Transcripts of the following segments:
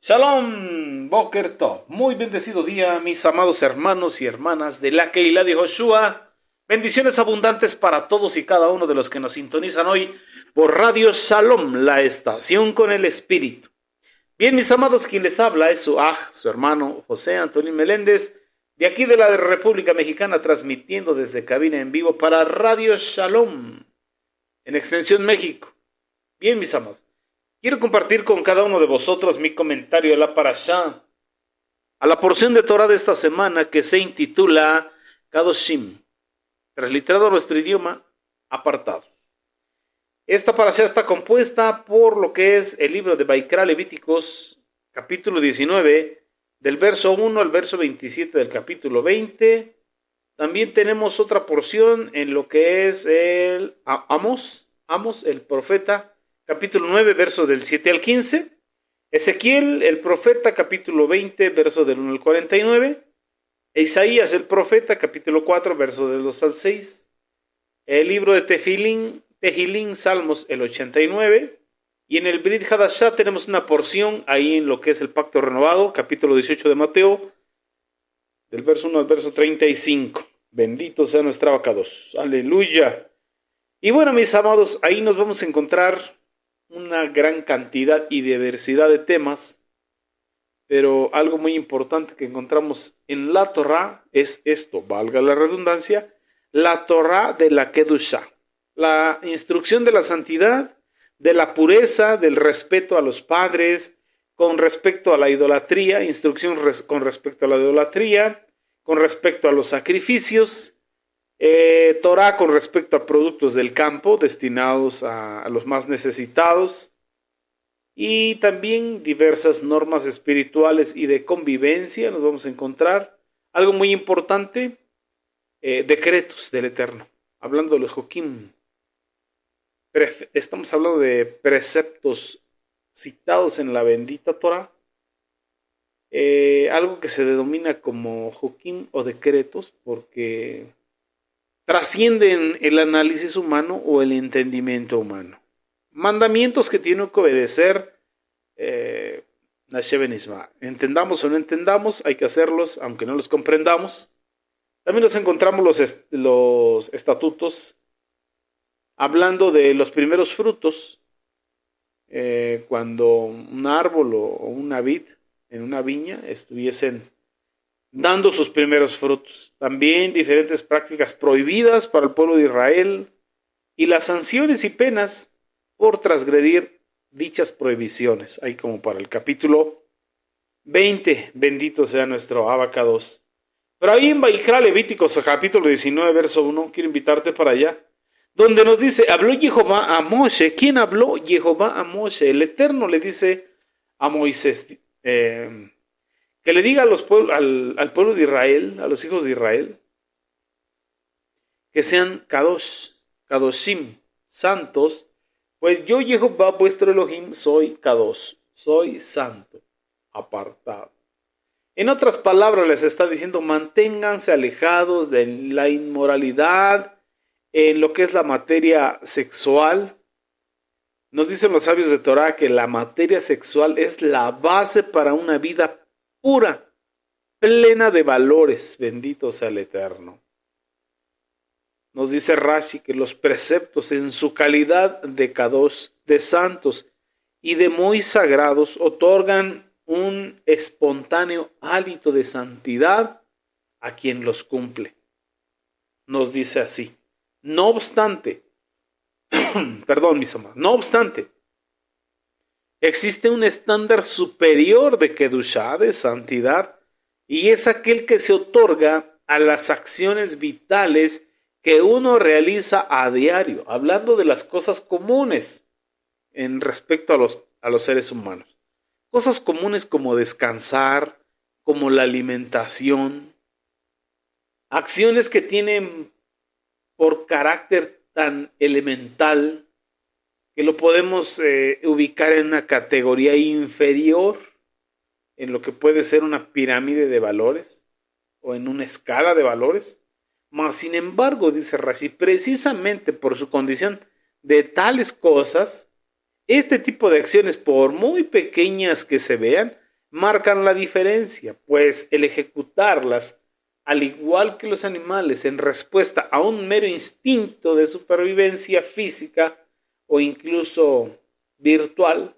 Shalom, Boker Tov. Muy bendecido día, mis amados hermanos y hermanas de la Keilah de Joshua. Bendiciones abundantes para todos y cada uno de los que nos sintonizan hoy por Radio Shalom, la estación con el Espíritu. Bien, mis amados, quien les habla es su hermano José Antonio Meléndez, de aquí de la República Mexicana, transmitiendo desde cabina en vivo para Radio Shalom, en Extensión México. Bien, mis amados. Quiero compartir con cada uno de vosotros mi comentario a la parashá, a la porción de Torah de esta semana que se intitula Kadoshim, transliterado a nuestro idioma, apartados. Esta parashá está compuesta por lo que es el libro de Vaikra Levíticos, capítulo 19, del verso 1 al verso 27 del capítulo 20. También tenemos otra porción en lo que es el Amos, el profeta, capítulo 9, verso del 7 al 15. Ezequiel, el profeta, capítulo 20, verso del 1 al 49. Isaías, el profeta, capítulo 4, verso del 2 al 6. El libro de Tehilín, Salmos, el 89. Y en el Brit Hadashah tenemos una porción ahí en lo que es el Pacto Renovado, capítulo 18 de Mateo, del verso 1 al verso 35. Bendito sea nuestra abacados. Aleluya. Y bueno, mis amados, ahí nos vamos a encontrar una gran cantidad y diversidad de temas, pero algo muy importante que encontramos en la Torah es esto, valga la redundancia, la Torah de la Kedushá, la instrucción de la santidad, de la pureza, del respeto a los padres, con respecto a la idolatría, instrucción con respecto a la idolatría, con respecto a los sacrificios, Torah con respecto a productos del campo destinados a los más necesitados, y también diversas normas espirituales y de convivencia. Nos vamos a encontrar algo muy importante, decretos del Eterno, hablando de los Joquim. Estamos hablando de preceptos citados en la bendita Torah, algo que se denomina como Joquim o decretos, porque trascienden el análisis humano o el entendimiento humano. Mandamientos que tiene que obedecer Nashe Isma. Entendamos o no entendamos, hay que hacerlos aunque no los comprendamos. También nos encontramos los estatutos hablando de los primeros frutos, cuando un árbol o una vid en una viña estuviesen dando sus primeros frutos. También diferentes prácticas prohibidas para el pueblo de Israel y las sanciones y penas por transgredir dichas prohibiciones. Ahí como para el capítulo 20, bendito sea nuestro abacados. Pero ahí en Vaikra Levíticos, capítulo 19, verso 1, quiero invitarte para allá, donde nos dice, habló Jehová a Moshe. ¿Quién habló? Jehová a Moshe. El Eterno le dice a Moisés, que le diga al pueblo de Israel, a los hijos de Israel, que sean Kadoshim, santos, pues yo, Jehová, vuestro Elohim, soy Kadosh, soy santo, apartado. En otras palabras les está diciendo, manténganse alejados de la inmoralidad en lo que es la materia sexual. Nos dicen los sabios de Torah que la materia sexual es la base para una vida pura, plena de valores, bendito sea el Eterno. Nos dice Rashi que los preceptos en su calidad de Kadosh, de santos y de muy sagrados, otorgan un espontáneo hálito de santidad a quien los cumple. Nos dice así, no obstante, no obstante, existe un estándar superior de Kedushá, de santidad, y es aquel que se otorga a las acciones vitales que uno realiza a diario, hablando de las cosas comunes en respecto a los seres humanos. Cosas comunes como descansar, como la alimentación, acciones que tienen por carácter tan elemental que lo podemos ubicar en una categoría inferior, en lo que puede ser una pirámide de valores o en una escala de valores. Mas, sin embargo, dice Rashi, precisamente por su condición de tales cosas, este tipo de acciones, por muy pequeñas que se vean, marcan la diferencia, pues el ejecutarlas, al igual que los animales, en respuesta a un mero instinto de supervivencia física o incluso virtual,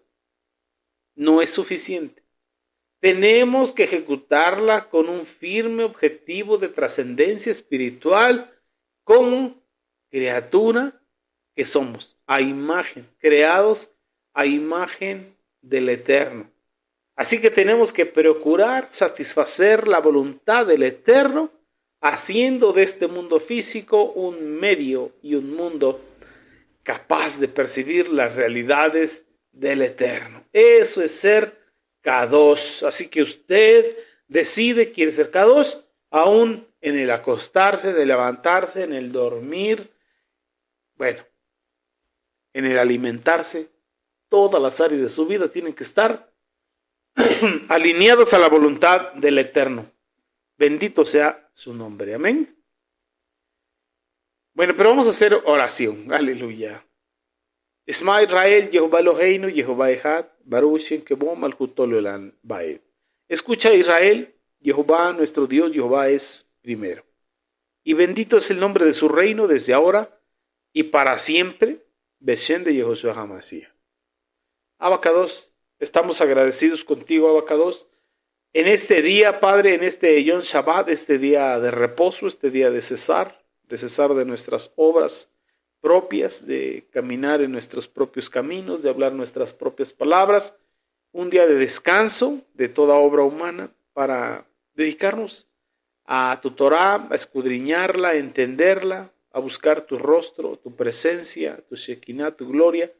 no es suficiente. Tenemos que ejecutarla con un firme objetivo de trascendencia espiritual como criatura que somos, creados a imagen del Eterno. Así que tenemos que procurar satisfacer la voluntad del Eterno, haciendo de este mundo físico un medio y un mundo capaz de percibir las realidades del Eterno. Eso es ser Kadosh. Así que usted decide, quiere ser Kadosh, aún en el acostarse, en el levantarse, en el dormir, bueno, en el alimentarse. Todas las áreas de su vida tienen que estar alineadas a la voluntad del Eterno. Bendito sea su nombre. Amén. Bueno, pero vamos a hacer oración. Aleluya. Esma Israel, Jehová Eloheinu, Jehová Echad, Baruch Shem Kemo Malchuto Leolam Vaed. Escucha Israel, Jehová nuestro Dios, Jehová es primero. Y bendito es el nombre de su reino desde ahora y para siempre. Beshem de Yehoshua HaMashiach. Abacados, estamos agradecidos contigo, Abacados, en este día, Padre, en este Yom Shabbat, este día de reposo, este día de cesar de nuestras obras propias, de caminar en nuestros propios caminos, de hablar nuestras propias palabras, un día de descanso de toda obra humana para dedicarnos a tu Torah, a escudriñarla, a entenderla, a buscar tu rostro, tu presencia, tu Shekinah, tu gloria,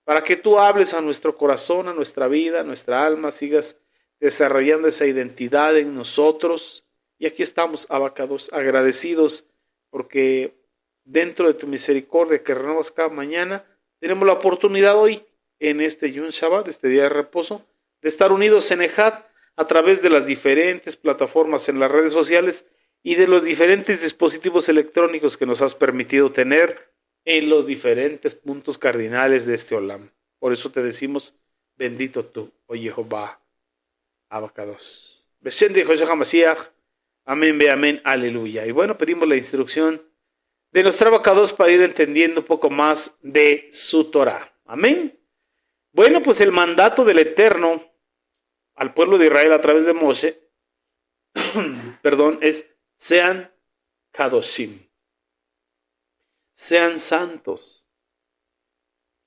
para que tú hables a nuestro corazón, a nuestra vida, a nuestra alma, sigas desarrollando esa identidad en nosotros. Y aquí estamos, Abacados, agradecidos porque dentro de tu misericordia que renovas cada mañana, tenemos la oportunidad hoy, en este Yom Shabbat, este día de reposo, de estar unidos en Ejad a través de las diferentes plataformas en las redes sociales y de los diferentes dispositivos electrónicos que nos has permitido tener en los diferentes puntos cardinales de este Olam. Por eso te decimos, bendito tú, oh Jehová, Abacados. Beshem de Yehoshua HaMashiach. Amén, ve amén, aleluya. Y bueno, pedimos la instrucción de nuestro Abacados para ir entendiendo un poco más de su Torah. Amén. Bueno, pues el mandato del Eterno al pueblo de Israel a través de Moshe, es sean Kadoshim. Sean santos.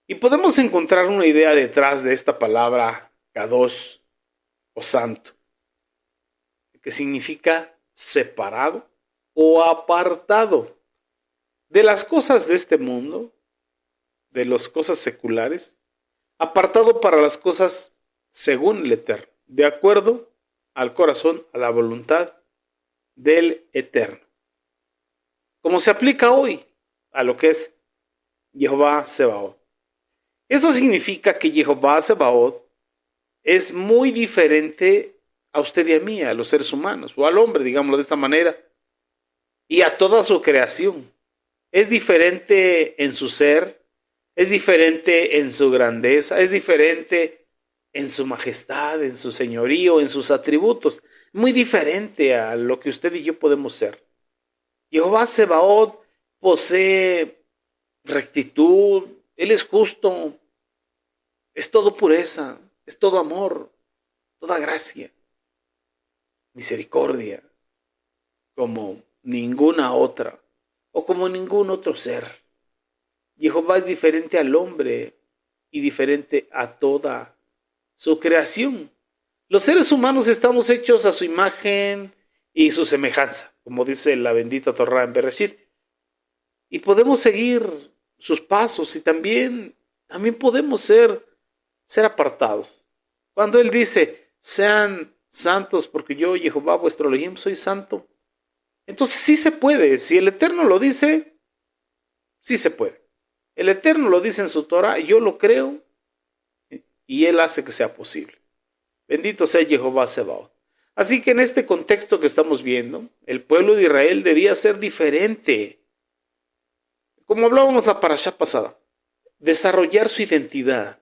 Y podemos encontrar una idea detrás de esta palabra Kadosh o santo, que significa separado o apartado de las cosas de este mundo, de las cosas seculares, apartado para las cosas según el Eterno, de acuerdo al corazón, a la voluntad del Eterno. Como se aplica hoy a lo que es Jehová Sebaot. Esto significa que Jehová Sebaot es muy diferente a usted y a mí, a los seres humanos, o al hombre, digámoslo de esta manera, y a toda su creación. Es diferente en su ser, es diferente en su grandeza, es diferente en su majestad, en su señorío, en sus atributos. Muy diferente a lo que usted y yo podemos ser. Jehová Sebaot posee rectitud, Él es justo, es todo pureza, es todo amor, toda gracia, misericordia, como ninguna otra, o como ningún otro ser. Jehová es diferente al hombre y diferente a toda su creación. Los seres humanos estamos hechos a su imagen y su semejanza, como dice la bendita Torá en Bereshit. Y podemos seguir sus pasos y también podemos ser apartados. Cuando Él dice, sean santos porque yo, Jehová, vuestro Elohim, soy santo. Entonces sí se puede. Si el Eterno lo dice, sí se puede. El Eterno lo dice en su Torah, yo lo creo y Él hace que sea posible. Bendito sea Jehová Sebaot. Así que en este contexto que estamos viendo, el pueblo de Israel debía ser diferente. Como hablábamos la parashá pasada, desarrollar su identidad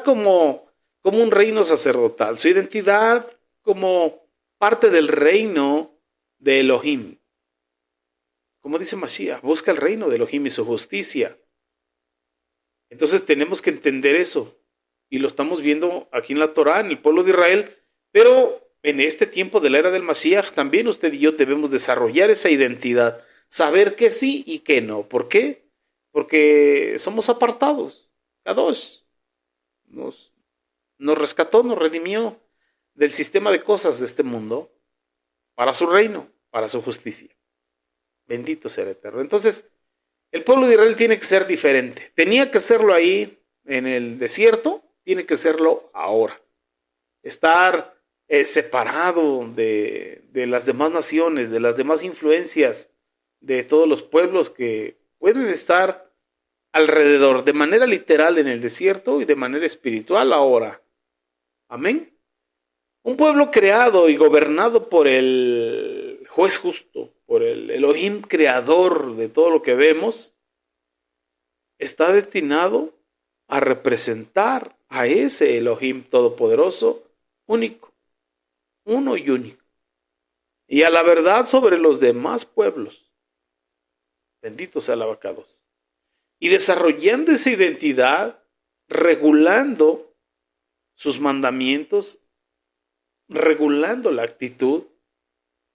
como como un reino sacerdotal, su identidad como parte del reino de Elohim. Como dice Mashiach, busca el reino de Elohim y su justicia. Entonces tenemos que entender eso. Y lo estamos viendo aquí en la Torá, en el pueblo de Israel. Pero en este tiempo de la era del Mashiach, también usted y yo debemos desarrollar esa identidad. Saber que sí y que no. ¿Por qué? Porque somos apartados. Kadosh nos rescató, nos redimió del sistema de cosas de este mundo para su reino, para su justicia. Bendito sea el Eterno. Entonces, el pueblo de Israel tiene que ser diferente. Tenía que serlo ahí en el desierto, tiene que serlo ahora. Estar separado de las demás naciones, de las demás influencias, de todos los pueblos que pueden estar alrededor, de manera literal en el desierto y de manera espiritual ahora. Amén. Un pueblo creado y gobernado por el juez justo, por el Elohim creador de todo lo que vemos, está destinado a representar a ese Elohim todopoderoso, único, uno y único, y a la verdad sobre los demás pueblos. Bendito sea el abacados. Y desarrollando esa identidad, regulando sus mandamientos, regulando la actitud,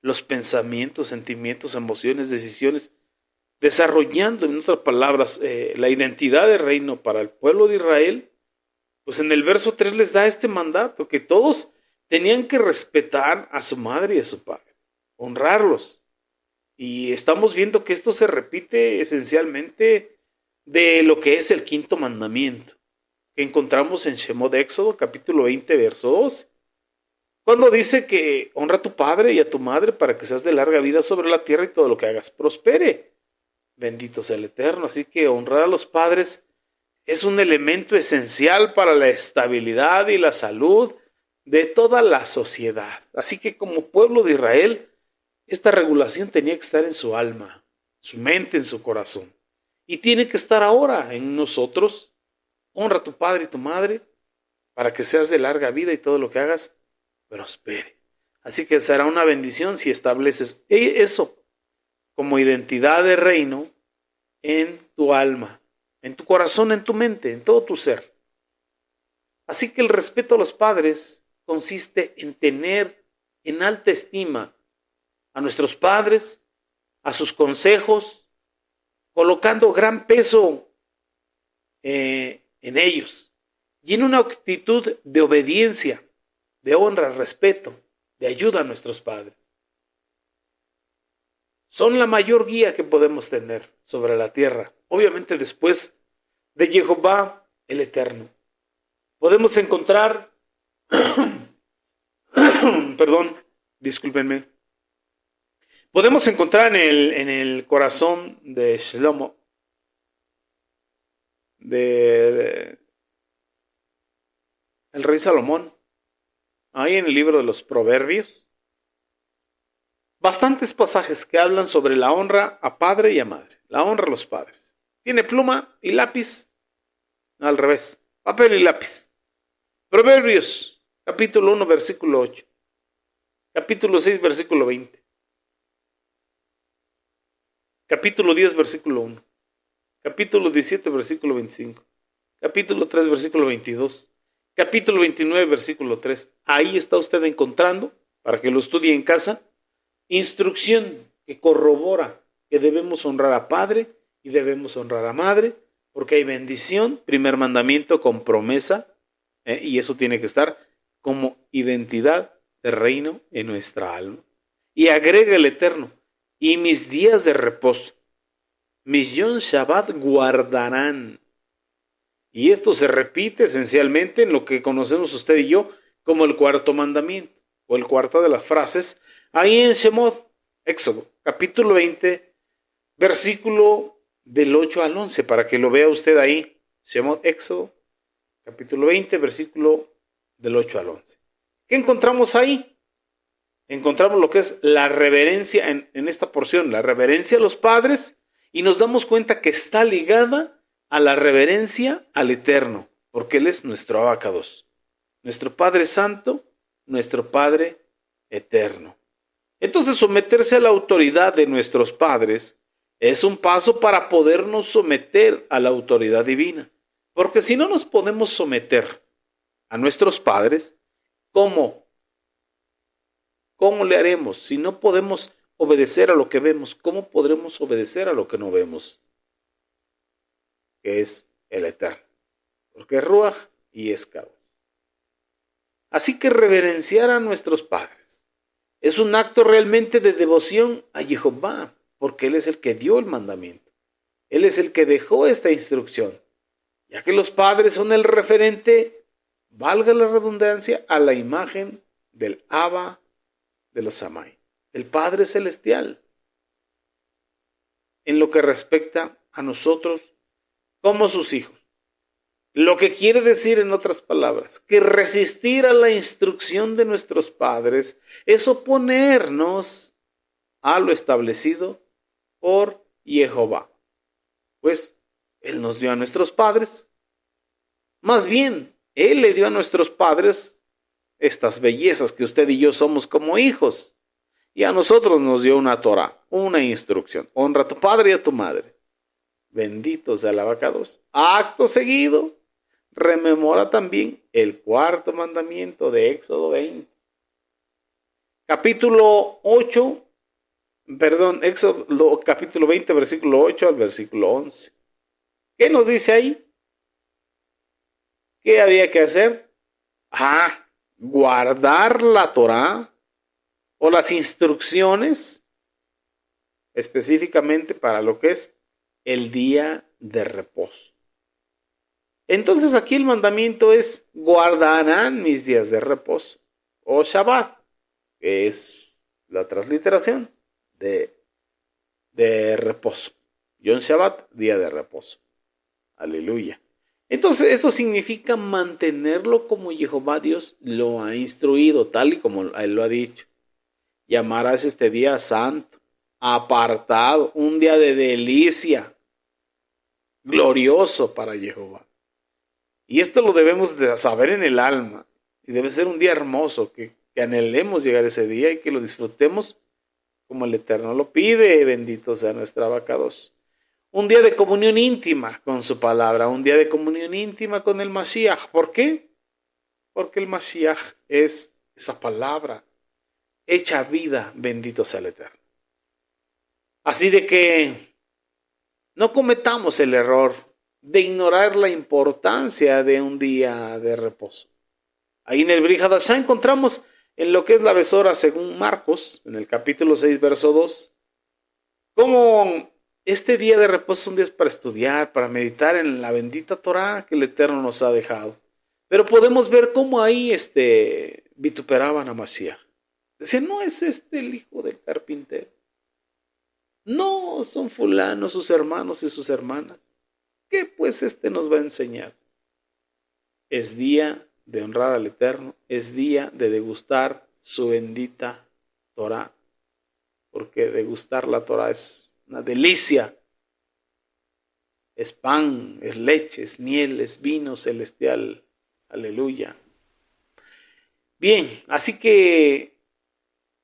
los pensamientos, sentimientos, emociones, decisiones, desarrollando, en otras palabras, la identidad de reino para el pueblo de Israel, pues en el verso 3 les da este mandato, que todos tenían que respetar a su madre y a su padre, honrarlos. Y estamos viendo que esto se repite esencialmente de lo que es el quinto mandamiento, que encontramos en Shemot de Éxodo, capítulo 20, verso 2. Cuando dice que honra a tu padre y a tu madre para que seas de larga vida sobre la tierra y todo lo que hagas prospere. Bendito sea el Eterno. Así que honrar a los padres es un elemento esencial para la estabilidad y la salud de toda la sociedad. Así que como pueblo de Israel, esta regulación tenía que estar en su alma, su mente, en su corazón. Y tiene que estar ahora en nosotros. Honra a tu padre y tu madre para que seas de larga vida y todo lo que hagas prospere. Así que será una bendición si estableces eso como identidad de reino en tu alma, en tu corazón, en tu mente, en todo tu ser. Así que el respeto a los padres consiste en tener en alta estima a nuestros padres, a sus consejos, colocando gran peso en ellos y en una actitud de obediencia, de honra, respeto, de ayuda a nuestros padres. Son la mayor guía que podemos tener sobre la tierra, obviamente después de Jehová el Eterno. Podemos encontrar, podemos encontrar en el corazón de Shlomo, el rey Salomón, ahí en el libro de los Proverbios, bastantes pasajes que hablan sobre la honra a padre y a madre, la honra a los padres. Tiene pluma y lápiz, al revés, papel y lápiz. Proverbios, capítulo 1, versículo 8, capítulo 6, versículo 20, capítulo 10, versículo 1, capítulo 17, versículo 25, capítulo 3, versículo 22, capítulo 29, versículo 3. Ahí está usted encontrando, para que lo estudie en casa, instrucción que corrobora que debemos honrar a padre y debemos honrar a madre, porque hay bendición, primer mandamiento con promesa, y eso tiene que estar como identidad de reino en nuestra alma. Y agrega el Eterno, y mis días de reposo, mis Yom Shabbat guardarán. Y esto se repite esencialmente en lo que conocemos usted y yo como el cuarto mandamiento, o el cuarto de las frases, ahí en Shemot, Éxodo, capítulo 20, versículo del 8 al 11, para que lo vea usted ahí. Shemot, Éxodo, capítulo 20, versículo del 8 al 11. ¿Qué encontramos ahí? Encontramos lo que es la reverencia en esta porción, la reverencia a los padres, y nos damos cuenta que está ligada a la reverencia al Eterno, porque Él es nuestro abacados, nuestro Padre Santo, nuestro Padre Eterno. Entonces, someterse a la autoridad de nuestros padres es un paso para podernos someter a la autoridad divina. Porque si no nos podemos someter a nuestros padres, ¿cómo? ¿Cómo le haremos? Si no podemos obedecer a lo que vemos, ¿cómo podremos obedecer a lo que no vemos? Que es el Eterno. Porque es Ruaj y es Kadosh. Así que reverenciar a nuestros padres es un acto realmente de devoción a Jehová, porque Él es el que dio el mandamiento. Él es el que dejó esta instrucción, ya que los padres son el referente, valga la redundancia, a la imagen del Abba de los Samay, el Padre Celestial, en lo que respecta a nosotros como sus hijos. Lo que quiere decir, en otras palabras, que resistir a la instrucción de nuestros padres es oponernos a lo establecido por Jehová. Pues Él nos dio a nuestros padres. Más bien, Él le dio a nuestros padres estas bellezas que usted y yo somos como hijos. Y a nosotros nos dio una Torah, una instrucción. Honra a tu padre y a tu madre. Bendito sea el abacados. Acto seguido, rememora también el cuarto mandamiento de Éxodo 20. Éxodo capítulo 20, versículo 8 al versículo 11. ¿Qué nos dice ahí? ¿Qué había que hacer? Guardar la Torá o las instrucciones específicamente para lo que es el día de reposo. Entonces aquí el mandamiento es: guardarán mis días de reposo, o Shabbat, que es la transliteración de reposo. Yom Shabbat, día de reposo. Aleluya. Entonces esto significa mantenerlo como Jehová Dios lo ha instruido, tal y como Él lo ha dicho. Llamarás este día santo, apartado, un día de delicia, glorioso para Jehová. Y esto lo debemos de saber en el alma. Y debe ser un día hermoso, que anhelemos llegar a ese día y que lo disfrutemos como el Eterno lo pide. Bendito sea nuestra abacados. Un día de comunión íntima con su palabra. Un día de comunión íntima con el Mashiach. ¿Por qué? Porque el Mashiach es esa palabra hecha vida. Bendito sea el Eterno. Así de que no cometamos el error de ignorar la importancia de un día de reposo. Ahí en el Brit Hadashah encontramos en lo que es la Besora según Marcos, en el capítulo 6, verso 2, cómo este día de reposo es un día para estudiar, para meditar en la bendita Torah que el Eterno nos ha dejado. Pero podemos ver cómo ahí vituperaban a Mashiach. Decían: no es el hijo del carpintero. No, son fulanos, sus hermanos y sus hermanas. ¿Qué pues nos va a enseñar? Es día de honrar al Eterno, es día de degustar su bendita Torah, porque degustar la Torah es una delicia. Es pan, es leche, es miel, es vino celestial. Aleluya. Bien, así que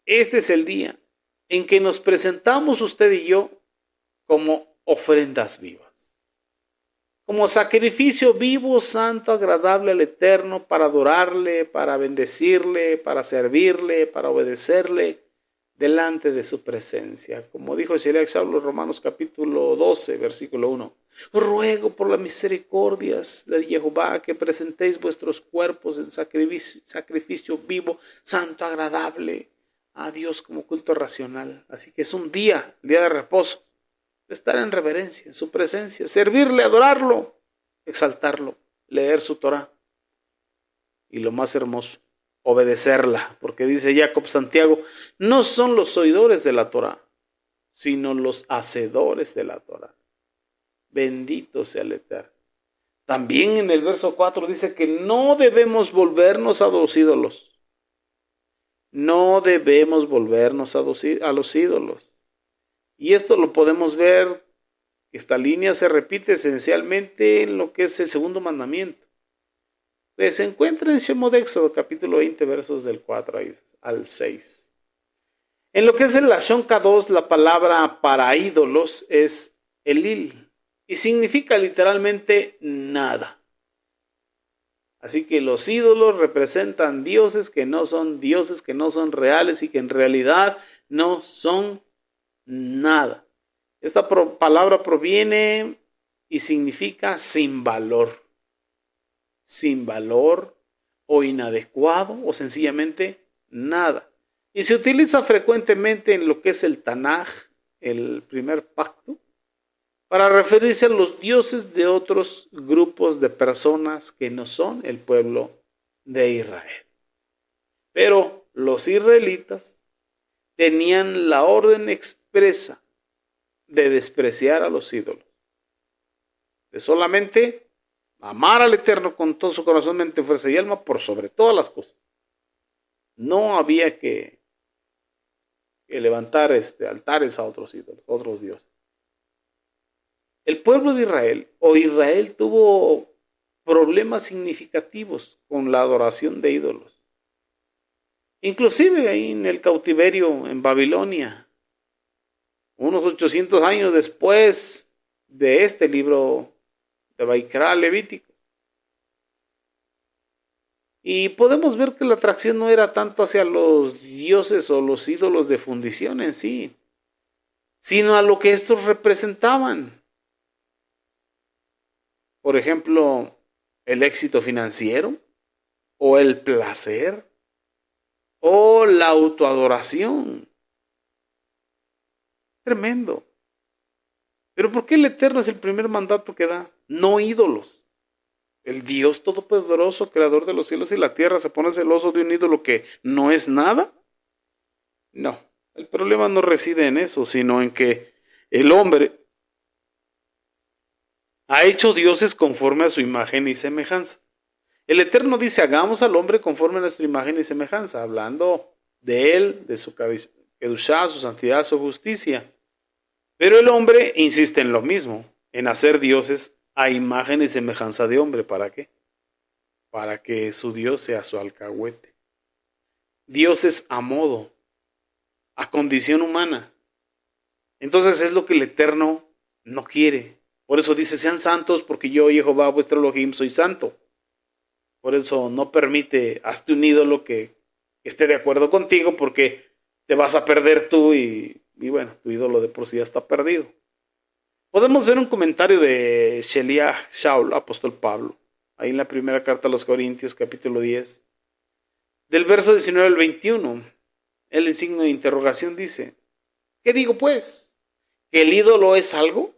este es el día en que nos presentamos usted y yo como ofrendas vivas. Como sacrificio vivo, santo, agradable al Eterno, para adorarle, para bendecirle, para servirle, para obedecerle delante de su presencia. Como dijo Sheliach Shaul en Romanos capítulo 12, versículo 1. Ruego por las misericordias de Jehová que presentéis vuestros cuerpos en sacrificio vivo, santo, agradable a Dios como culto racional. Así que es un día de reposo. Estar en reverencia, en su presencia, servirle, adorarlo, exaltarlo, leer su Torah. Y lo más hermoso, obedecerla, porque dice Jacob Santiago: no son los oidores de la Torah, sino los hacedores de la Torah. Bendito sea el Eterno. También en el verso 4 dice que no debemos volvernos a los ídolos. No debemos volvernos a los ídolos. Y esto lo podemos ver, esta línea se repite esencialmente en lo que es el segundo mandamiento. Pues se encuentra en Shemot Éxodo, capítulo 20, versos del 4 al 6. En lo que es el Lashon Kadosh, la palabra para ídolos es Elil y significa literalmente nada. Así que los ídolos representan dioses que no son reales y que en realidad no son nada. Esta palabra proviene y significa sin valor o inadecuado o sencillamente nada. Y se utiliza frecuentemente en lo que es el Tanaj, el primer pacto, para referirse a los dioses de otros grupos de personas que no son el pueblo de Israel. Pero los israelitas tenían la orden expresa de despreciar a los ídolos, de solamente amar al Eterno con todo su corazón, mente, fuerza y alma por sobre todas las cosas. No había que levantar altares a otros ídolos, otros dioses. El pueblo de Israel tuvo problemas significativos con la adoración de ídolos. Inclusive ahí en el cautiverio en Babilonia, unos 800 años después de este libro de Vaikra Levítico. Y podemos ver que la atracción no era tanto hacia los dioses o los ídolos de fundición en sí, sino a lo que estos representaban. Por ejemplo, el éxito financiero, o el placer, o la autoadoración. Tremendo. Pero ¿por qué el Eterno es el primer mandato que da? No ídolos. El Dios Todopoderoso, creador de los cielos y la tierra, ¿se pone celoso de un ídolo que no es nada? No, el problema no reside en eso, sino en que el hombre ha hecho dioses conforme a su imagen y semejanza. El Eterno dice, hagamos al hombre conforme a nuestra imagen y semejanza, hablando de él, de su kedushá, su santidad, su justicia. Pero el hombre insiste en lo mismo, en hacer dioses a imagen y semejanza de hombre. ¿Para qué? Para que su Dios sea su alcahuete. Dioses a modo, a condición humana. Entonces es lo que el Eterno no quiere. Por eso dice, sean santos porque yo, Jehová, vuestro Elohim, soy santo. Por eso no permite, hazte un ídolo que esté de acuerdo contigo porque te vas a perder tú y bueno, tu ídolo de por sí ya está perdido. Podemos ver un comentario de Sheliach Shaul, apóstol Pablo, ahí en la primera carta a los Corintios, capítulo 10, del verso 19 al 21. Él en signo de interrogación dice, ¿qué digo pues? ¿Que el ídolo es algo?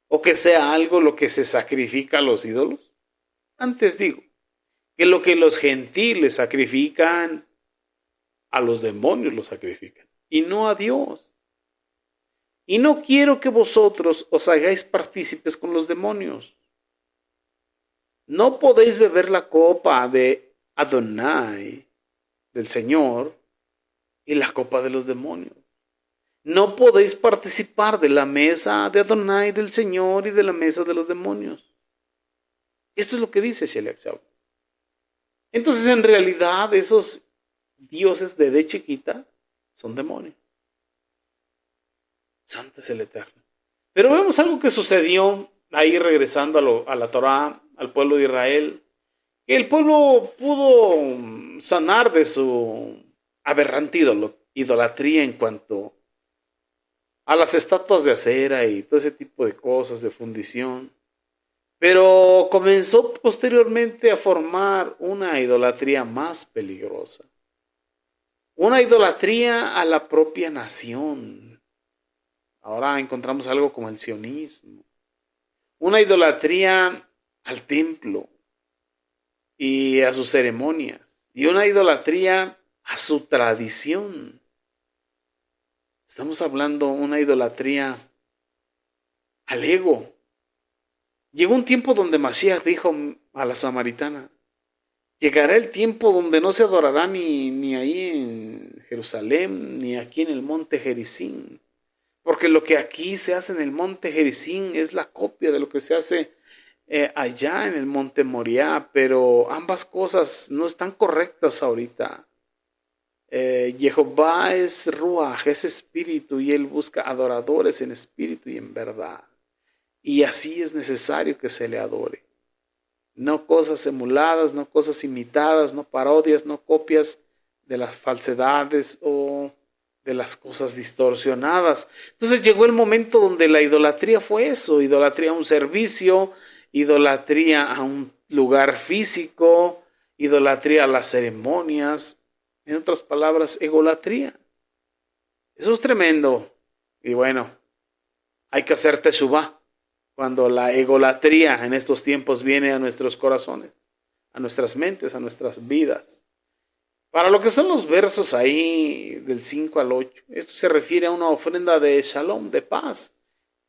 ¿O que sea algo lo que se sacrifica a los ídolos? Antes digo, que lo que los gentiles sacrifican, a los demonios los sacrifican, y no a Dios. Y no quiero que vosotros os hagáis partícipes con los demonios. No podéis beber la copa de Adonai, del Señor, y la copa de los demonios. No podéis participar de la mesa de Adonai, del Señor, y de la mesa de los demonios. Esto es lo que dice Sheliach Shaul. Entonces, en realidad, esos dioses de chiquita son demonios. Santo es el Eterno. Pero vemos algo que sucedió ahí regresando a la Torá, al pueblo de Israel. Que el pueblo pudo sanar de su aberrante idolatría en cuanto a las estatuas de acera y todo ese tipo de cosas de fundición. Pero comenzó posteriormente a formar una idolatría más peligrosa. Una idolatría a la propia nación. Ahora encontramos algo como el sionismo. Una idolatría al templo y a sus ceremonias. Y una idolatría a su tradición. Estamos hablando de una idolatría al ego. Llegó un tiempo donde Mashiach dijo a la samaritana, llegará el tiempo donde no se adorará ni ahí en Jerusalén, ni aquí en el monte Gerizim. Porque lo que aquí se hace en el monte Gerizim es la copia de lo que se hace allá en el monte Moriah, pero ambas cosas no están correctas ahorita. Jehová es Ruach, es espíritu, y él busca adoradores en espíritu y en verdad. Y así es necesario que se le adore. No cosas emuladas, no cosas imitadas, no parodias, no copias de las falsedades o de las cosas distorsionadas. Entonces llegó el momento donde la idolatría fue eso, idolatría a un servicio, idolatría a un lugar físico, idolatría a las ceremonias, en otras palabras, egolatría. Eso es tremendo. Y bueno, hay que hacer teshuvá cuando la egolatría en estos tiempos viene a nuestros corazones, a nuestras mentes, a nuestras vidas. Para lo que son los versos ahí del 5 al 8, esto se refiere a una ofrenda de shalom, de paz,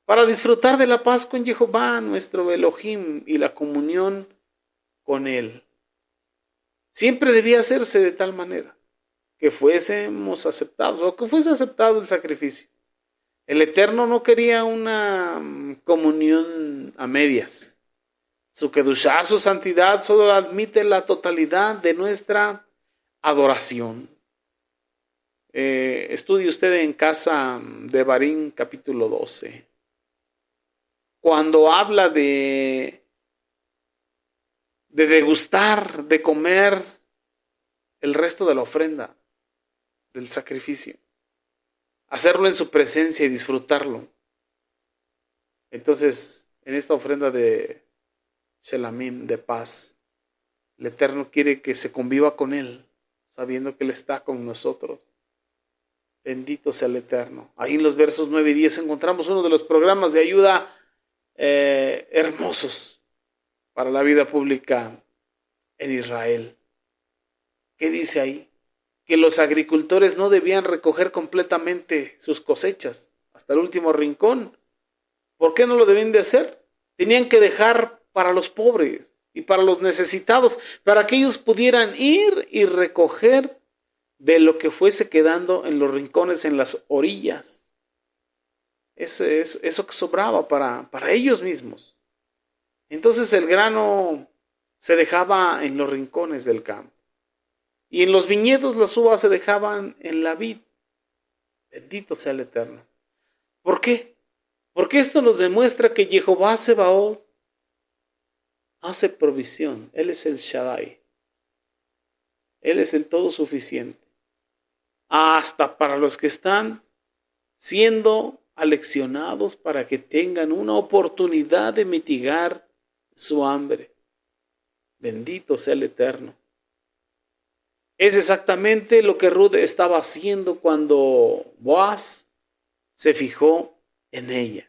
para disfrutar de la paz con Jehová, nuestro Elohim, y la comunión con él. Siempre debía hacerse de tal manera que fuésemos aceptados, o que fuese aceptado el sacrificio. El Eterno no quería una comunión a medias. Su kedushá, su santidad, solo admite la totalidad de nuestra adoración. Estudie usted en casa de Barín, capítulo 12. Cuando habla de degustar, de comer el resto de la ofrenda, del sacrificio, hacerlo en su presencia y disfrutarlo. Entonces, en esta ofrenda de Shelamim, de paz, el Eterno quiere que se conviva con Él, sabiendo que Él está con nosotros. Bendito sea el Eterno. Ahí en los versos 9 y 10 encontramos uno de los programas de ayuda hermosos para la vida pública en Israel. ¿Qué dice ahí? Que los agricultores no debían recoger completamente sus cosechas hasta el último rincón. ¿Por qué no lo debían de hacer? Tenían que dejar para los pobres y para los necesitados, para que ellos pudieran ir y recoger de lo que fuese quedando en los rincones, en las orillas. Eso que sobraba para ellos mismos. Entonces el grano se dejaba en los rincones del campo. Y en los viñedos las uvas se dejaban en la vid. Bendito sea el Eterno. ¿Por qué? Porque esto nos demuestra que Jehová Sebaot hace provisión. Él es el Shaddai. Él es el todo suficiente. Hasta para los que están siendo aleccionados para que tengan una oportunidad de mitigar su hambre. Bendito sea el Eterno. Es exactamente lo que Ruth estaba haciendo cuando Boaz se fijó en ella.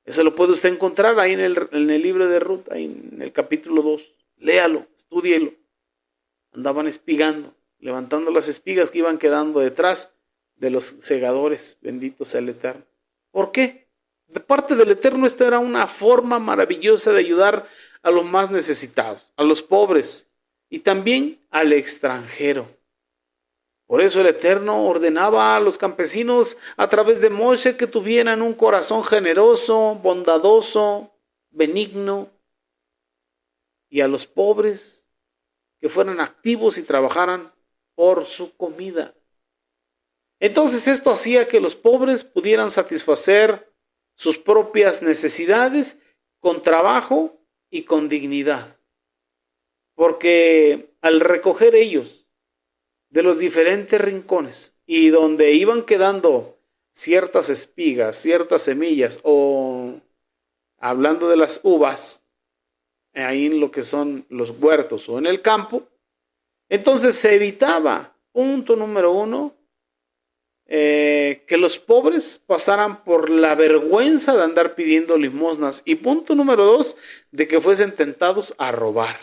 Eso lo puede usted encontrar ahí en el libro de Ruth, ahí en el capítulo 2. Léalo, estúdielo. Andaban espigando, levantando las espigas que iban quedando detrás de los segadores. Bendito sea el Eterno. ¿Por qué? De parte del Eterno, esta era una forma maravillosa de ayudar a los más necesitados, a los pobres y también al extranjero. Por eso el Eterno ordenaba a los campesinos a través de Moshe que tuvieran un corazón generoso, bondadoso, benigno, y a los pobres que fueran activos y trabajaran por su comida. Entonces esto hacía que los pobres pudieran satisfacer sus propias necesidades con trabajo y con dignidad. Porque al recoger ellos de los diferentes rincones y donde iban quedando ciertas espigas, ciertas semillas, o hablando de las uvas, ahí en lo que son los huertos o en el campo, entonces se evitaba, punto número 1, que los pobres pasaran por la vergüenza de andar pidiendo limosnas, y punto número 2, de que fuesen tentados a robar.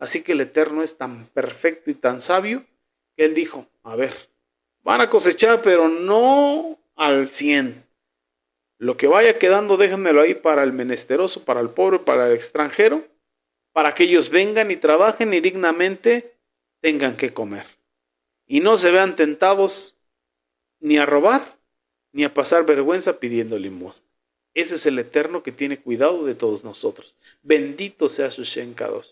Así que el Eterno es tan perfecto y tan sabio que Él dijo, a ver, van a cosechar pero no al 100. Lo que vaya quedando déjenmelo ahí para el menesteroso, para el pobre, para el extranjero, para que ellos vengan y trabajen y dignamente tengan que comer. Y no se vean tentados ni a robar, ni a pasar vergüenza pidiendo limosna. Ese es el Eterno que tiene cuidado de todos nosotros. Bendito sea su Shem Kadosh.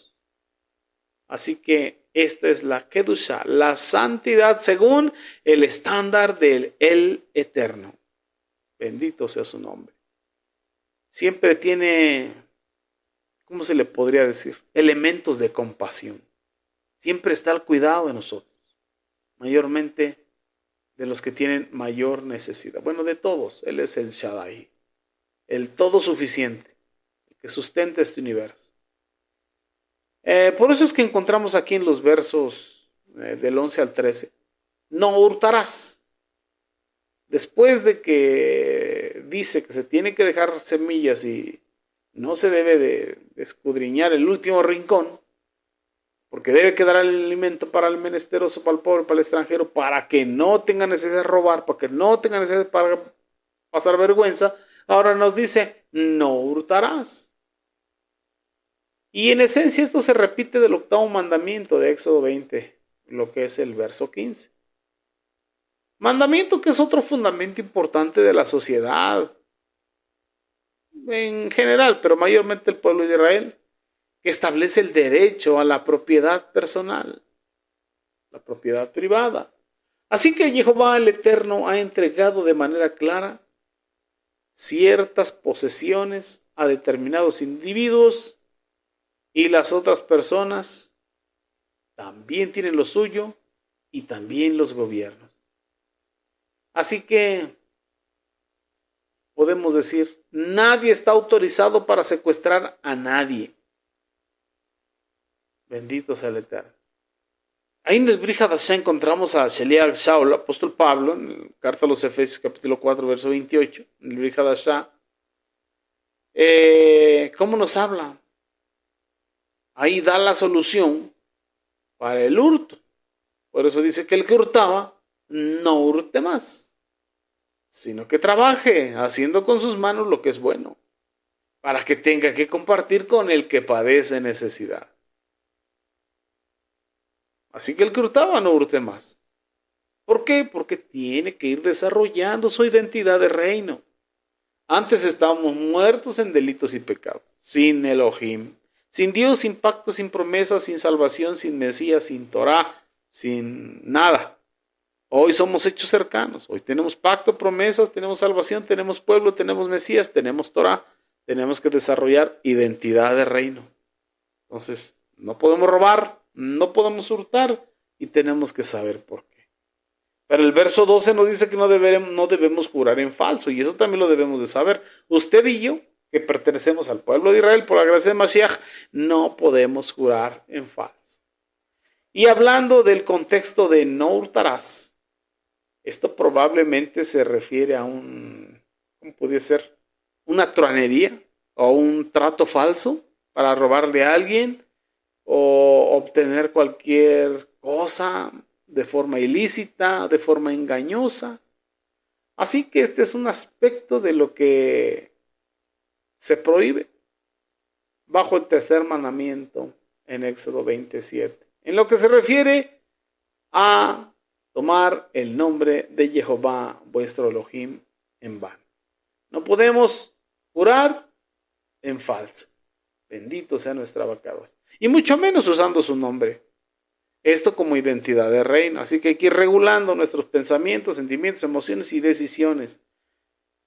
Así que esta es la Kedushá, la santidad según el estándar del El Eterno. Bendito sea su nombre. Siempre tiene, ¿cómo se le podría decir? Elementos de compasión. Siempre está al cuidado de nosotros. Mayormente de los que tienen mayor necesidad. Bueno, de todos. Él es el Shaddai. El todo suficiente. El que sustenta este universo. Por eso es que encontramos aquí en los versos del 11 al 13. No hurtarás. Después de que dice que se tiene que dejar semillas y no se debe de escudriñar el último rincón, porque debe quedar el alimento para el menesteroso, para el pobre, para el extranjero, para que no tenga necesidad de robar, para que no tenga necesidad de pasar vergüenza, ahora nos dice, no hurtarás. Y en esencia esto se repite del octavo mandamiento de Éxodo 20, lo que es el verso 15. Mandamiento que es otro fundamento importante de la sociedad en general, pero mayormente el pueblo de Israel, que establece el derecho a la propiedad personal, la propiedad privada. Así que Jehová el Eterno ha entregado de manera clara ciertas posesiones a determinados individuos y las otras personas también tienen lo suyo y también los gobiernos. Así que podemos decir, nadie está autorizado para secuestrar a nadie. Bendito sea el Eterno. Ahí en el Brit Hadashah encontramos a Sheliach Shaul, apóstol Pablo, en la carta a los Efesios capítulo 4, verso 28, en el Brit Hadashah. ¿Cómo nos habla? Ahí da la solución para el hurto. Por eso dice que el que hurtaba, no hurte más, sino que trabaje haciendo con sus manos lo que es bueno, para que tenga que compartir con el que padece necesidad. Así que el que hurtaba no hurte más. ¿Por qué? Porque tiene que ir desarrollando su identidad de reino. Antes estábamos muertos en delitos y pecados, sin Elohim, sin Dios, sin pacto, sin promesa, sin salvación, sin Mesías, sin Torah, sin nada. Hoy somos hechos cercanos. Hoy tenemos pacto, promesas, tenemos salvación, tenemos pueblo, tenemos Mesías, tenemos Torah. Tenemos que desarrollar identidad de reino. Entonces, no podemos robar, no podemos hurtar y tenemos que saber por qué. Pero el verso 12 nos dice que no debemos jurar en falso y eso también lo debemos de saber. Usted y yo, que pertenecemos al pueblo de Israel por la gracia de Mashiach, no podemos jurar en falso. Y hablando del contexto de no hurtarás, esto probablemente se refiere a ¿cómo podría ser? Una truanería o un trato falso para robarle a alguien o obtener cualquier cosa de forma ilícita, de forma engañosa. Así que este es un aspecto de lo que se prohíbe bajo el tercer mandamiento en Éxodo 27. En lo que se refiere a tomar el nombre de Jehová, vuestro Elohim, en vano. No podemos jurar en falso. Bendito sea nuestra Abacados. Y mucho menos usando su nombre. Esto como identidad de reino. Así que hay que ir regulando nuestros pensamientos, sentimientos, emociones y decisiones.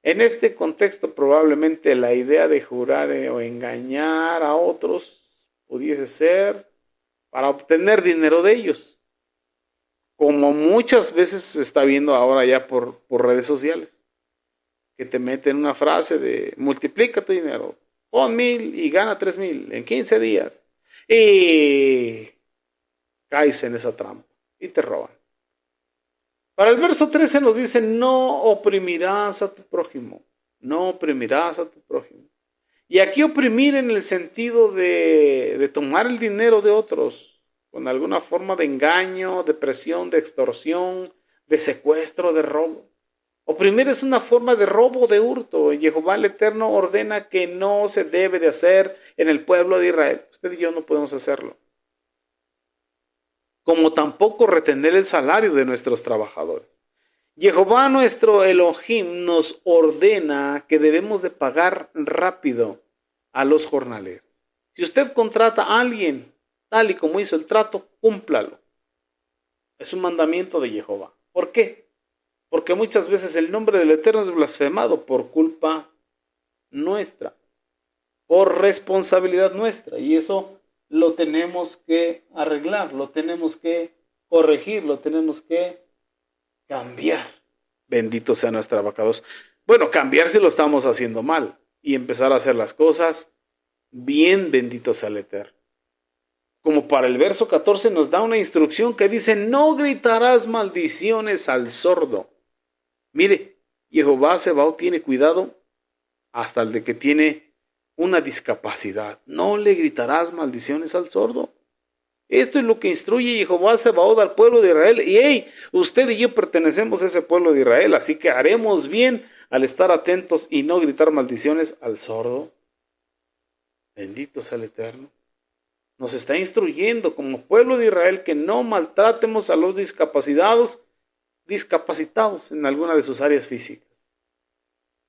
En este contexto probablemente la idea de jurar o engañar a otros pudiese ser para obtener dinero de ellos. Como muchas veces se está viendo ahora ya por redes sociales. Que te meten una frase de multiplica tu dinero. Pon 1,000 y gana 3,000 en 15 días. Y caes en esa trampa y te roban. Para el verso 13 nos dice, no oprimirás a tu prójimo. No oprimirás a tu prójimo. Y aquí oprimir en el sentido de tomar el dinero de otros con alguna forma de engaño, de presión, de extorsión, de secuestro, de robo. Oprimir es una forma de robo, de hurto. Y Jehová el Eterno ordena que no se debe de hacer en el pueblo de Israel. Usted y yo no podemos hacerlo. Como tampoco retener el salario de nuestros trabajadores. Jehová nuestro Elohim nos ordena que debemos de pagar rápido a los jornaleros. Si usted contrata a alguien, tal y como hizo el trato, cúmplalo. Es un mandamiento de Jehová. ¿Por qué? Porque muchas veces el nombre del Eterno es blasfemado por culpa nuestra, por responsabilidad nuestra. Y eso lo tenemos que arreglar, lo tenemos que corregir, lo tenemos que cambiar. Bendito sea nuestra abacados. Bueno, cambiar si lo estamos haciendo mal y empezar a hacer las cosas bien, bendito sea el Eterno. Como para el verso 14 nos da una instrucción que dice, no gritarás maldiciones al sordo. Mire, Jehová Sebaot tiene cuidado hasta el de que tiene una discapacidad. No le gritarás maldiciones al sordo. Esto es lo que instruye Jehová Sebaot al pueblo de Israel. Y hey, usted y yo pertenecemos a ese pueblo de Israel, así que haremos bien al estar atentos y no gritar maldiciones al sordo. Bendito sea el Eterno. Nos está instruyendo como pueblo de Israel que no maltratemos a los discapacitados en alguna de sus áreas físicas.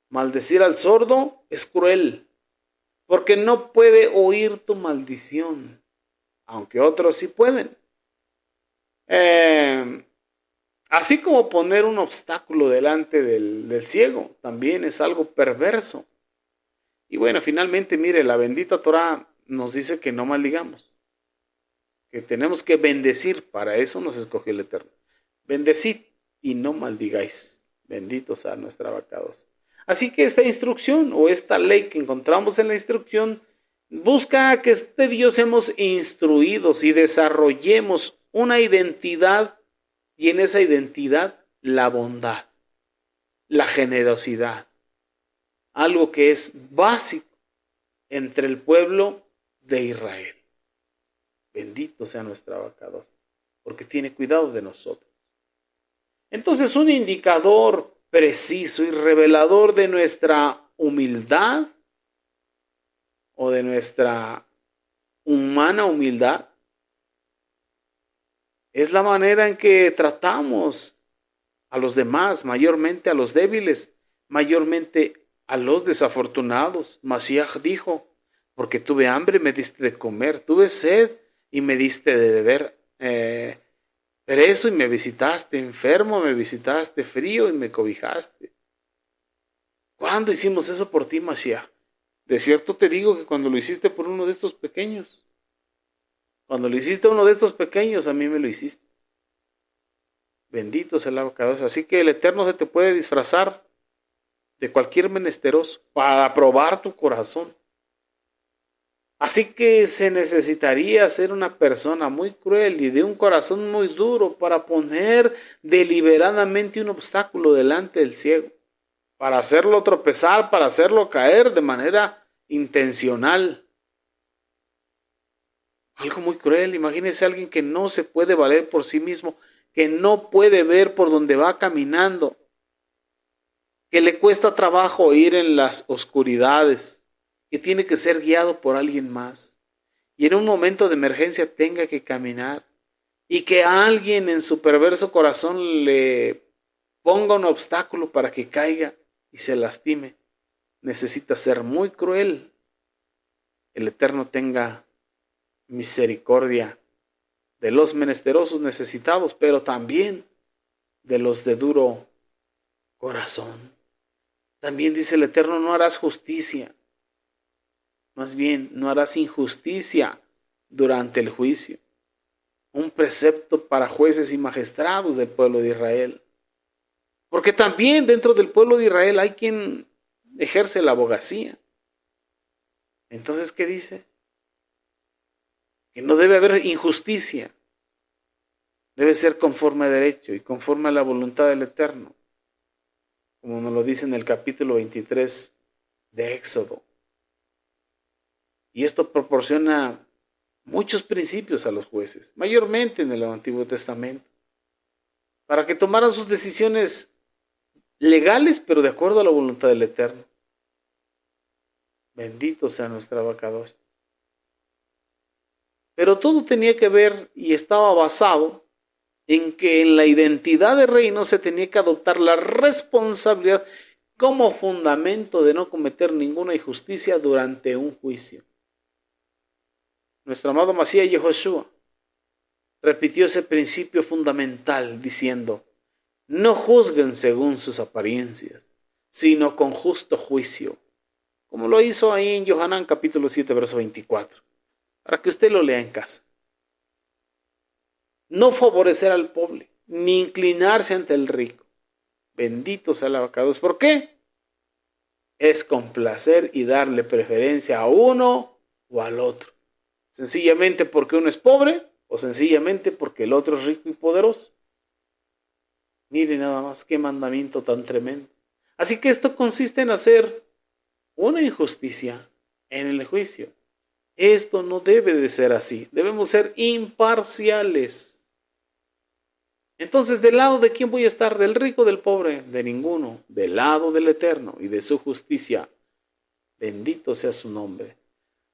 Maldecir al sordo es cruel, porque no puede oír tu maldición, aunque otros sí pueden. Así como poner un obstáculo delante del ciego, también es algo perverso. Y bueno, finalmente, mire, la bendita Torah nos dice que no maldigamos, que tenemos que bendecir, para eso nos escogió el Eterno. Bendecid y no maldigáis. Bendito sea nuestra abacados. Así que esta instrucción o esta ley que encontramos en la instrucción busca que este Dios seamos instruidos y desarrollemos una identidad, y en esa identidad la bondad, la generosidad, algo que es básico entre el pueblo de Israel. Bendito sea nuestra abacados, porque tiene cuidado de nosotros. Entonces, un indicador preciso y revelador de nuestra humildad o de nuestra humana humildad es la manera en que tratamos a los demás, mayormente a los débiles, mayormente a los desafortunados. Mashiach dijo, porque tuve hambre y me diste de comer, tuve sed y me diste de beber, preso y me visitaste, enfermo me visitaste, frío y me cobijaste. ¿Cuándo hicimos eso por ti, Mashiach? De cierto te digo que cuando lo hiciste por uno de estos pequeños, cuando lo hiciste a uno de estos pequeños, a mí me lo hiciste. Bendito sea el abacados. Así que el Eterno se te puede disfrazar de cualquier menesteroso para probar tu corazón. Así que se necesitaría ser una persona muy cruel y de un corazón muy duro para poner deliberadamente un obstáculo delante del ciego, para hacerlo tropezar, para hacerlo caer de manera intencional. Algo muy cruel. Imagínese a alguien que no se puede valer por sí mismo, que no puede ver por donde va caminando, que le cuesta trabajo ir en las oscuridades, que tiene que ser guiado por alguien más, y en un momento de emergencia tenga que caminar, y que alguien en su perverso corazón le ponga un obstáculo para que caiga y se lastime. Necesita ser muy cruel. El Eterno tenga misericordia de los menesterosos necesitados, pero también de los de duro corazón. También dice el Eterno, no harás justicia. Más bien, no harás injusticia durante el juicio. Un precepto para jueces y magistrados del pueblo de Israel. Porque también dentro del pueblo de Israel hay quien ejerce la abogacía. Entonces, ¿qué dice? Que no debe haber injusticia. Debe ser conforme a derecho y conforme a la voluntad del Eterno. Como nos lo dice en el capítulo 23 de Éxodo. Y esto proporciona muchos principios a los jueces, mayormente en el Antiguo Testamento, para que tomaran sus decisiones legales, pero de acuerdo a la voluntad del Eterno. Bendito sea nuestro abacados. Pero todo tenía que ver y estaba basado en que en la identidad de reino se tenía que adoptar la responsabilidad como fundamento de no cometer ninguna injusticia durante un juicio. Nuestro amado Masías Yehoshua repitió ese principio fundamental diciendo: no juzguen según sus apariencias, sino con justo juicio, como lo hizo ahí en Yohanan capítulo 7, verso 24, para que usted lo lea en casa. No favorecer al pobre, ni inclinarse ante el rico. Bendito sea el abacados. ¿Por qué? Es complacer y darle preferencia a uno o al otro. Sencillamente porque uno es pobre o sencillamente porque el otro es rico y poderoso. Mire nada más qué mandamiento tan tremendo. Así que esto consiste en hacer una injusticia en el juicio. Esto no debe de ser así. Debemos ser imparciales. Entonces, ¿del lado de quién voy a estar? ¿Del rico o del pobre? De ninguno. Del lado del Eterno y de su justicia. Bendito sea su nombre.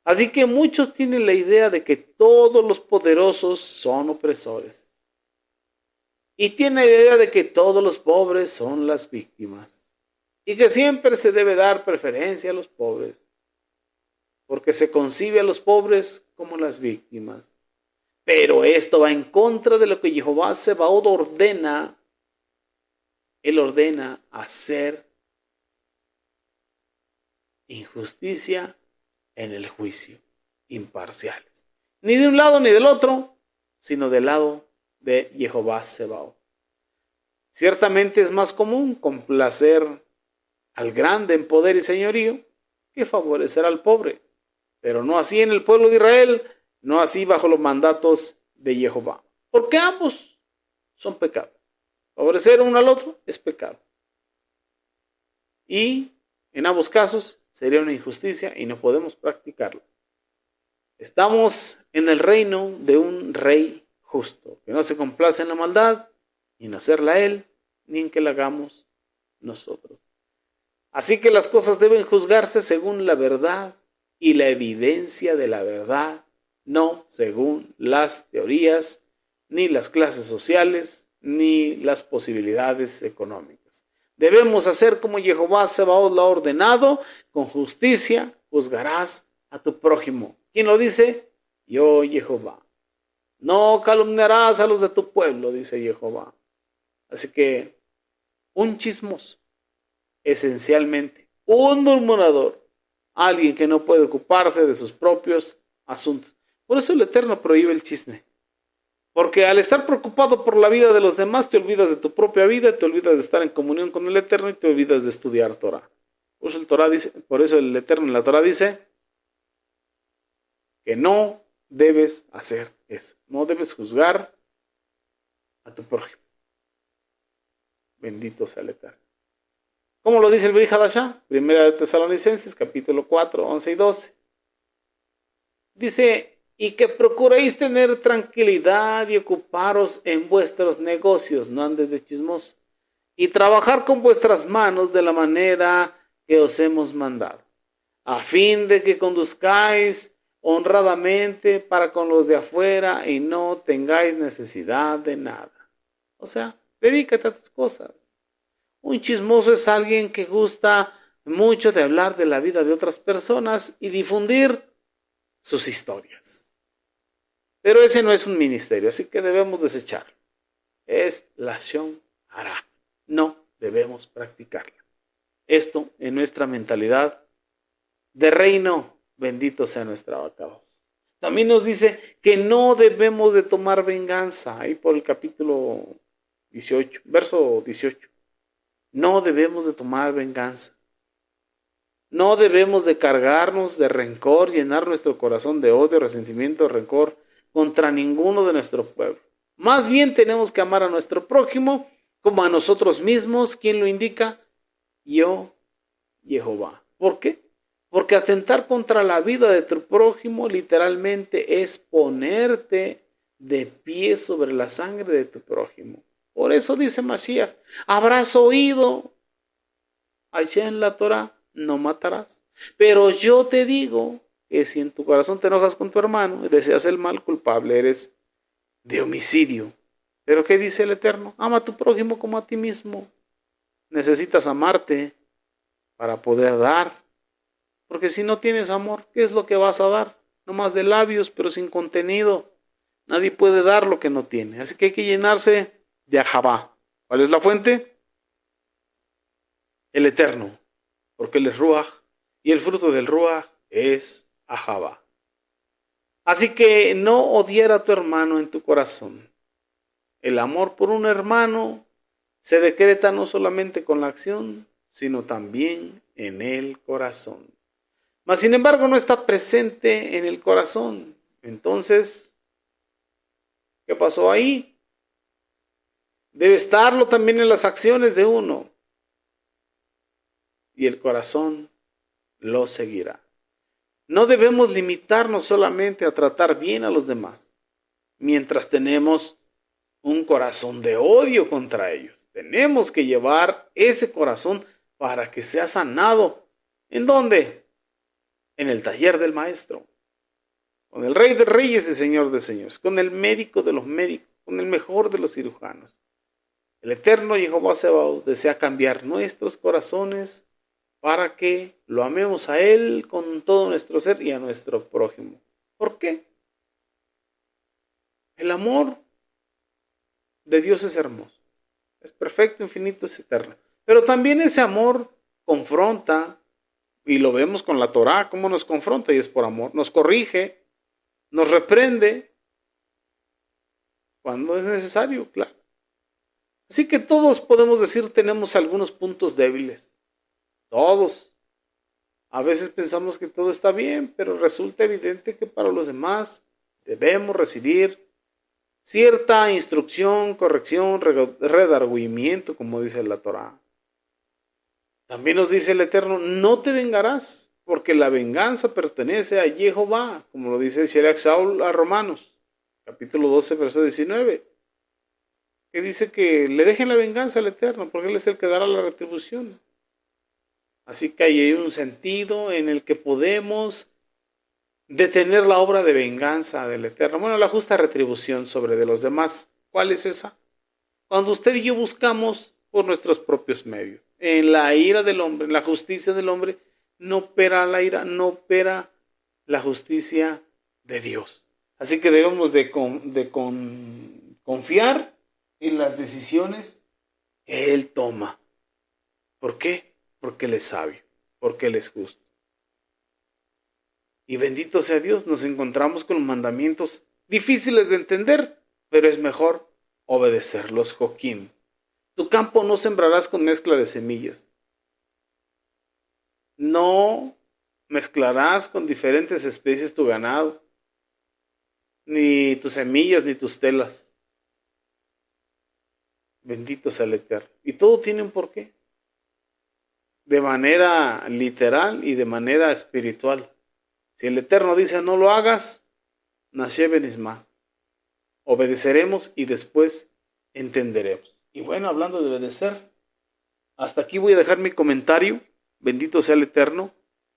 Así que muchos tienen la idea de que todos los poderosos son opresores. Y tienen la idea de que todos los pobres son las víctimas. Y que siempre se debe dar preferencia a los pobres. Porque se concibe a los pobres como las víctimas. Pero esto va en contra de lo que Jehová Sebaot ordena. Él ordena hacer injusticia en el juicio, imparciales. Ni de un lado ni del otro, sino del lado de Jehová Sebaot. Ciertamente es más común complacer al grande en poder y señorío que favorecer al pobre. Pero no así en el pueblo de Israel, no así bajo los mandatos de Jehová. Porque ambos son pecados. Favorecer uno al otro es pecado. Y en ambos casos sería una injusticia y no podemos practicarlo. Estamos en el reino de un rey justo, que no se complace en la maldad, ni en hacerla a él, ni en que la hagamos nosotros. Así que las cosas deben juzgarse según la verdad y la evidencia de la verdad, no según las teorías, ni las clases sociales, ni las posibilidades económicas. Debemos hacer como Jehová Sebaot lo ha ordenado, con justicia juzgarás a tu prójimo. ¿Quién lo dice? Yo, Jehová. No calumniarás a los de tu pueblo, dice Jehová. Así que un chismoso, esencialmente un murmurador, alguien que no puede ocuparse de sus propios asuntos. Por eso el Eterno prohíbe el chisme. Porque al estar preocupado por la vida de los demás, te olvidas de tu propia vida, te olvidas de estar en comunión con el Eterno y te olvidas de estudiar Torah. Por eso el Eterno en la Torah dice que no debes hacer eso. No debes juzgar a tu prójimo. Bendito sea el Eterno. ¿Cómo lo dice el Brit Hadashah? Primera de Tesalonicenses, capítulo 4, 11 y 12. Dice: y que procuréis tener tranquilidad y ocuparos en vuestros negocios, no andes de chismosos, y trabajar con vuestras manos de la manera que os hemos mandado, a fin de que conduzcáis honradamente para con los de afuera y no tengáis necesidad de nada. O sea, dedícate a tus cosas. Un chismoso es alguien que gusta mucho de hablar de la vida de otras personas y difundir sus historias. Pero ese no es un ministerio, así que debemos desecharlo. Es lashon hara. No debemos practicarla. Esto en nuestra mentalidad de reino, bendito sea nuestro abacados. También nos dice que no debemos de tomar venganza. Ahí por el capítulo 18, verso 18. No debemos de tomar venganza. No debemos de cargarnos de rencor, llenar nuestro corazón de odio, resentimiento, rencor contra ninguno de nuestro pueblo. Más bien tenemos que amar a nuestro prójimo como a nosotros mismos. ¿Quién lo indica? Yo, Jehová. ¿Por qué? Porque atentar contra la vida de tu prójimo literalmente es ponerte de pie sobre la sangre de tu prójimo. Por eso dice Mashiach: habrás oído allá en la Torah, no matarás. Pero yo te digo que si en tu corazón te enojas con tu hermano y deseas el mal, culpable eres de homicidio. Pero ¿qué dice el Eterno? Ama a tu prójimo como a ti mismo. Necesitas amarte para poder dar. Porque si no tienes amor, ¿qué es lo que vas a dar? No más de labios, pero sin contenido. Nadie puede dar lo que no tiene. Así que hay que llenarse de Ahabá. ¿Cuál es la fuente? El Eterno. Porque Él es Ruach. Y el fruto del Ruach es Ahabá. Así que no odiar a tu hermano en tu corazón. El amor por un hermano se decreta no solamente con la acción, sino también en el corazón. Mas sin embargo no está presente en el corazón. Entonces, ¿qué pasó ahí? Debe estarlo también en las acciones de uno. Y el corazón lo seguirá. No debemos limitarnos solamente a tratar bien a los demás, mientras tenemos un corazón de odio contra ellos. Tenemos que llevar ese corazón para que sea sanado. ¿En dónde? En el taller del maestro. Con el Rey de Reyes y Señor de Señores. Con el médico de los médicos. Con el mejor de los cirujanos. El eterno Jehová Sebaot desea cambiar nuestros corazones para que lo amemos a Él con todo nuestro ser y a nuestro prójimo. ¿Por qué? El amor de Dios es hermoso. Es perfecto, infinito, es eterno. Pero también ese amor confronta, y lo vemos con la Torá, cómo nos confronta, y es por amor. Nos corrige, nos reprende, cuando es necesario, claro. Así que todos podemos decir tenemos algunos puntos débiles. Todos. A veces pensamos que todo está bien, pero resulta evidente que para los demás debemos recibir cierta instrucción, corrección, redargüimiento, como dice la Torá. También nos dice el Eterno, no te vengarás, porque la venganza pertenece a Jehová, como lo dice Shelach Saul a Romanos, capítulo 12, verso 19, que dice que le dejen la venganza al Eterno, porque Él es el que dará la retribución. Así que hay un sentido en el que podemos detener la obra de venganza del Eterno. Bueno, la justa retribución sobre de los demás. ¿Cuál es esa? Cuando usted y yo buscamos por nuestros propios medios. En la ira del hombre, en la justicia del hombre, no opera la ira, no opera la justicia de Dios. Así que debemos de confiar en las decisiones que Él toma. ¿Por qué? Porque Él es sabio, porque Él es justo. Y bendito sea Dios, nos encontramos con mandamientos difíciles de entender, pero es mejor obedecerlos, Joaquín. Tu campo no sembrarás con mezcla de semillas. No mezclarás con diferentes especies tu ganado, ni tus semillas, ni tus telas. Bendito sea el Eterno. Y todo tiene un porqué. De manera literal y de manera espiritual. Si el Eterno dice no lo hagas, Nashe Benisma. Obedeceremos y después entenderemos. Y bueno, hablando de obedecer, hasta aquí voy a dejar mi comentario. Bendito sea el Eterno.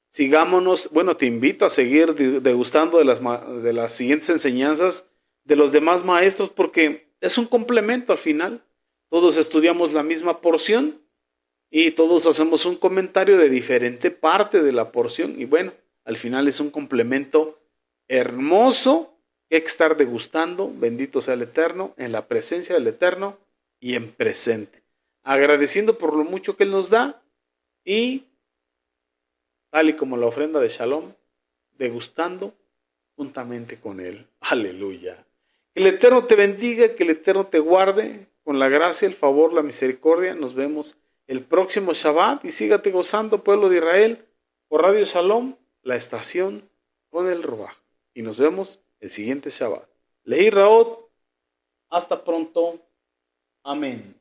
Sigámonos, bueno, te invito a seguir degustando de las siguientes enseñanzas de los demás maestros, porque es un complemento al final. Todos estudiamos la misma porción y todos hacemos un comentario de diferente parte de la porción. Y bueno, al final es un complemento hermoso que hay que estar degustando. Bendito sea el Eterno, en la presencia del Eterno y en presente. Agradeciendo por lo mucho que Él nos da y tal y como la ofrenda de Shalom, degustando juntamente con Él. Aleluya. Que el Eterno te bendiga, que el Eterno te guarde con la gracia, el favor, la misericordia. Nos vemos el próximo Shabbat y sígate gozando, pueblo de Israel, por Radio Shalom, la estación con el Ruach. Y nos vemos el siguiente Shabbat. Lehi Raot. Hasta pronto. Amén.